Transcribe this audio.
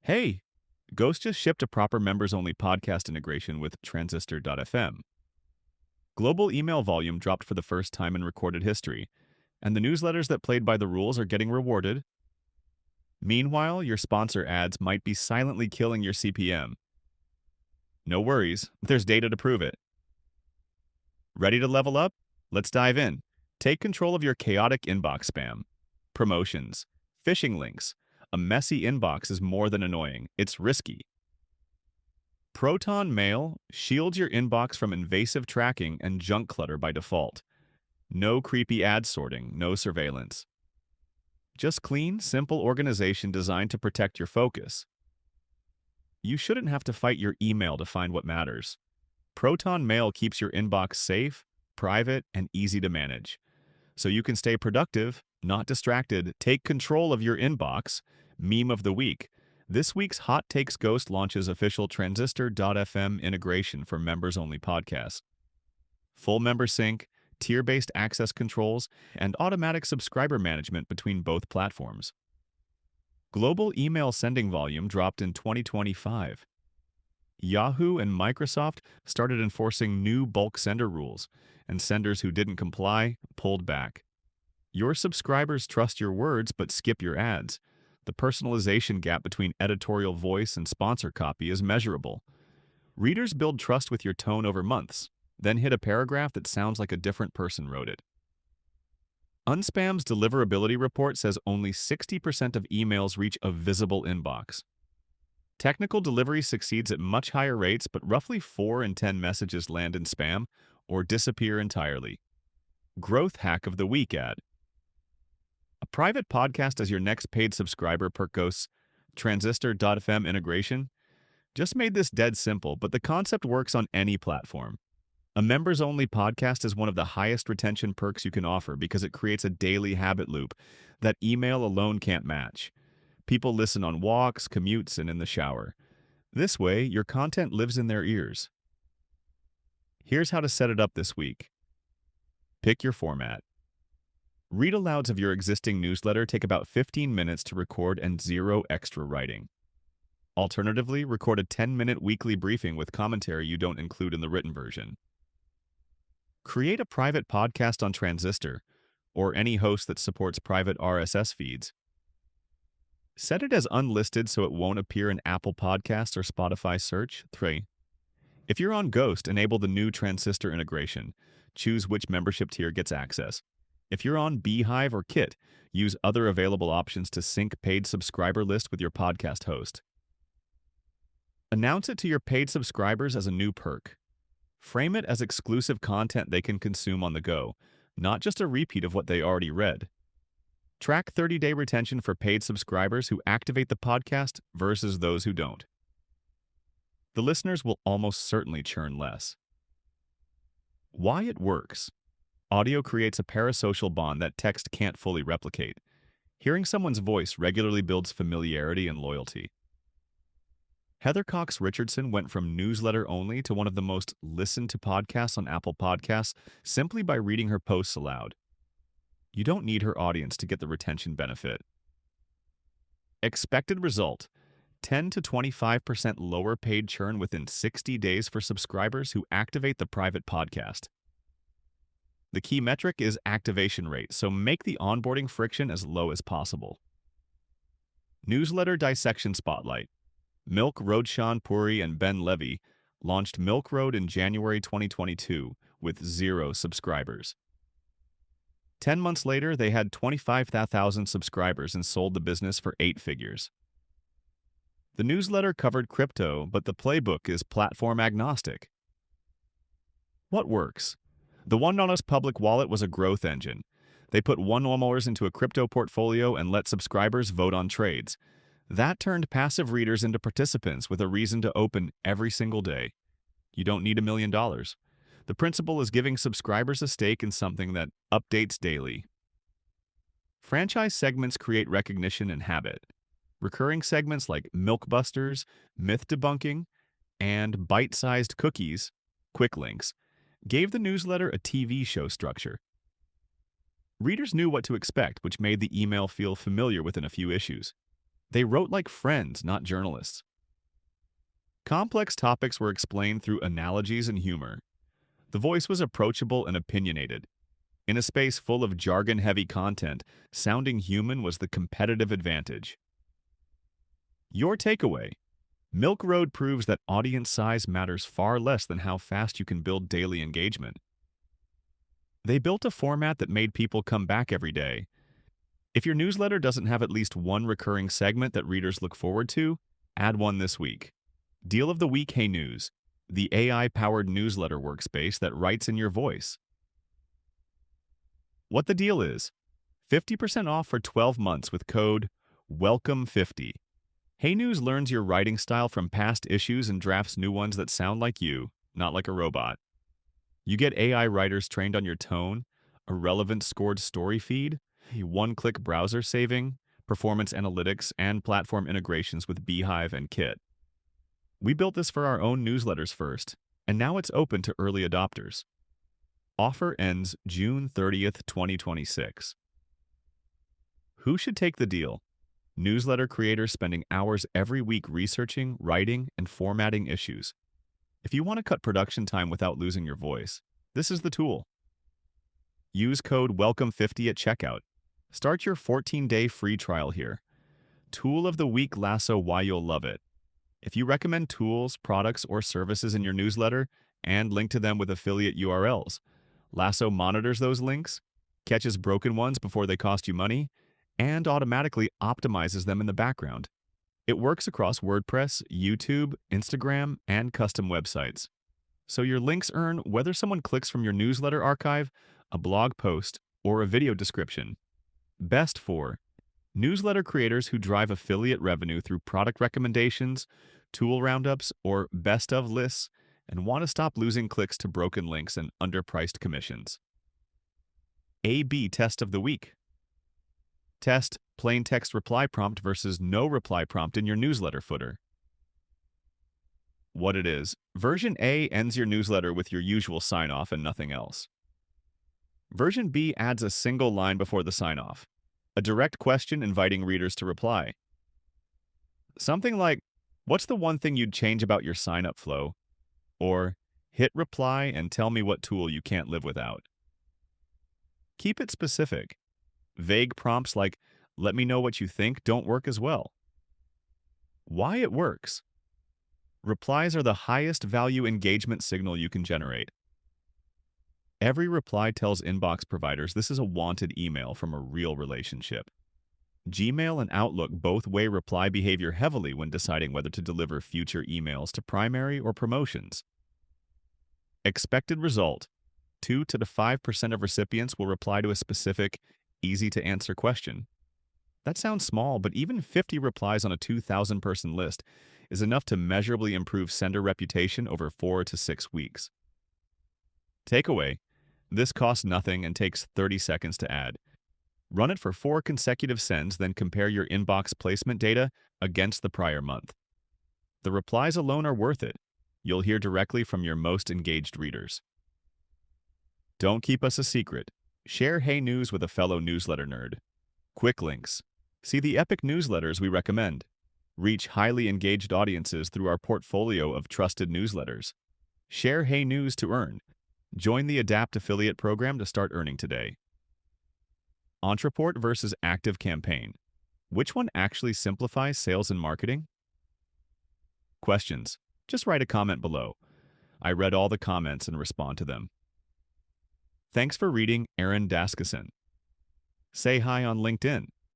Hey, Ghost just shipped a proper members-only podcast integration with Transistor.fm. Global email volume dropped for the first time in recorded history, and the newsletters that played by the rules are getting rewarded. Meanwhile, your sponsor ads might be silently killing your CPM. No worries, there's data to prove it. Ready to level up? Let's dive in. Take control of your chaotic inbox spam. Promotions, phishing links. A messy inbox is more than annoying, it's risky. Proton Mail shields your inbox from invasive tracking and junk clutter by default. No creepy ad sorting, no surveillance. Just clean, simple organization designed to protect your focus. You shouldn't have to fight your email to find what matters. Proton Mail keeps your inbox safe, private, and easy to manage. So you can stay productive, not distracted. Take control of your inbox. Meme of the week. This week's Hot Takes Ghost launches official Transistor.fm integration for members-only podcasts. Full member sync, tier-based access controls, and automatic subscriber management between both platforms. Global email sending volume dropped in 2025. Yahoo and Microsoft started enforcing new bulk sender rules, and senders who didn't comply pulled back. Your subscribers trust your words but skip your ads. The personalization gap between editorial voice and sponsor copy is measurable. Readers build trust with your tone over months, then hit a paragraph that sounds like a different person wrote it. Unspam's deliverability report says only 60% of emails reach a visible inbox. Technical delivery succeeds at much higher rates, but roughly 4 in 10 messages land in spam or disappear entirely. Growth hack of the week ad. A private podcast as your next paid subscriber per Ghost's Transistor.fm integration? Just made this dead simple, but the concept works on any platform. A members-only podcast is one of the highest retention perks you can offer because it creates a daily habit loop that email alone can't match. People listen on walks, commutes, and in the shower. This way, your content lives in their ears. Here's how to set it up this week. Pick your format. Read-alouds of your existing newsletter take about 15 minutes to record and 0 extra writing. Alternatively, record a 10-minute weekly briefing with commentary you don't include in the written version. Create a private podcast on Transistor, or any host that supports private RSS feeds. Set it as unlisted so it won't appear in Apple Podcasts or Spotify search. 3. If you're on Ghost, enable the new Transistor integration. Choose which membership tier gets access. If you're on Beehive or Kit, use other available options to sync paid subscriber list with your podcast host. Announce it to your paid subscribers as a new perk. Frame it as exclusive content they can consume on the go, not just a repeat of what they already read. Track 30-day retention for paid subscribers who activate the podcast versus those who don't. The listeners will almost certainly churn less. Why it works. Audio creates a parasocial bond that text can't fully replicate. Hearing someone's voice regularly builds familiarity and loyalty. Heather Cox Richardson went from newsletter only to one of the most listened to podcasts on Apple Podcasts simply by reading her posts aloud. You don't need her audience to get the retention benefit. Expected result: 10 to 25% lower paid churn within 60 days for subscribers who activate the private podcast. The key metric is activation rate, so make the onboarding friction as low as possible. Newsletter Dissection Spotlight. Milk Roadshawn Puri and Ben Levy launched Milk Road in January 2022 with 0 subscribers. 10 months later, they had 25,000 subscribers and sold the business for 8 figures. The newsletter covered crypto, but the playbook is platform agnostic. What works? The $1 public wallet was a growth engine. They put $1 into a crypto portfolio and let subscribers vote on trades. That turned passive readers into participants with a reason to open every single day. You don't need $1 million. The principle is giving subscribers a stake in something that updates daily. Franchise segments create recognition and habit. Recurring segments like Milkbusters, Myth Debunking, and Bite-Sized Cookies, quick links, gave the newsletter a TV show structure. Readers knew what to expect, which made the email feel familiar within a few issues. They wrote like friends, not journalists. Complex topics were explained through analogies and humor. The voice was approachable and opinionated. In a space full of jargon-heavy content, sounding human was the competitive advantage. Your takeaway: Milk Road proves that audience size matters far less than how fast you can build daily engagement. They built a format that made people come back every day. If your newsletter doesn't have at least one recurring segment that readers look forward to, add one this week. Deal of the Week: Hey News, the AI-powered newsletter workspace that writes in your voice. What the deal is: 50% off for 12 months with code WELCOME50. Hey News learns your writing style from past issues and drafts new ones that sound like you, not like a robot. You get AI writers trained on your tone, a relevant scored story feed, a one-click browser saving, performance analytics, and platform integrations with Beehive and Kit. We built this for our own newsletters first, and now it's open to early adopters. Offer ends June 30th, 2026. Who should take the deal? Newsletter creators spending hours every week researching, writing, and formatting issues. If you want to cut production time without losing your voice, this is the tool. Use code WELCOME50 at checkout. Start your 14-day free trial here. Tool of the Week: Lasso Why You'll Love It. If you recommend tools, products, or services in your newsletter and link to them with affiliate URLs, Lasso monitors those links, catches broken ones before they cost you money, and automatically optimizes them in the background. It works across WordPress, YouTube, Instagram, and custom websites. So your links earn whether someone clicks from your newsletter archive, a blog post, or a video description. Best for newsletter creators who drive affiliate revenue through product recommendations, tool roundups, or best of lists, and want to stop losing clicks to broken links and underpriced commissions. A/B Test of the Week. Test plain text reply prompt versus no reply prompt in your newsletter footer. What it is: version A ends your newsletter with your usual sign-off and nothing else. Version B adds a single line before the sign-off, a direct question inviting readers to reply. Something like, "What's the one thing you'd change about your sign-up flow?" Or, "Hit reply and tell me what tool you can't live without." Keep it specific. Vague prompts like, "Let me know what you think," don't work as well. Why it works: replies are the highest value engagement signal you can generate. Every reply tells inbox providers this is a wanted email from a real relationship. Gmail and Outlook both weigh reply behavior heavily when deciding whether to deliver future emails to primary or promotions. Expected result: 2 to 5% of recipients will reply to a specific, easy-to-answer question. That sounds small, but even 50 replies on a 2,000-person list is enough to measurably improve sender reputation over 4 to 6 weeks. Takeaway: this costs nothing and takes 30 seconds to add. Run it for 4 consecutive sends, then compare your inbox placement data against the prior month. The replies alone are worth it. You'll hear directly from your most engaged readers. Don't keep us a secret. Share Hey News with a fellow newsletter nerd. Quick links: see the epic newsletters we recommend. Reach highly engaged audiences through our portfolio of trusted newsletters. Share Hey News to earn. Join the Adapt Affiliate program to start earning today. Ontraport versus ActiveCampaign. Which one actually simplifies sales and marketing? Questions: just write a comment below. I read all the comments and respond to them. Thanks for reading, Aaron Daskison. Say hi on LinkedIn.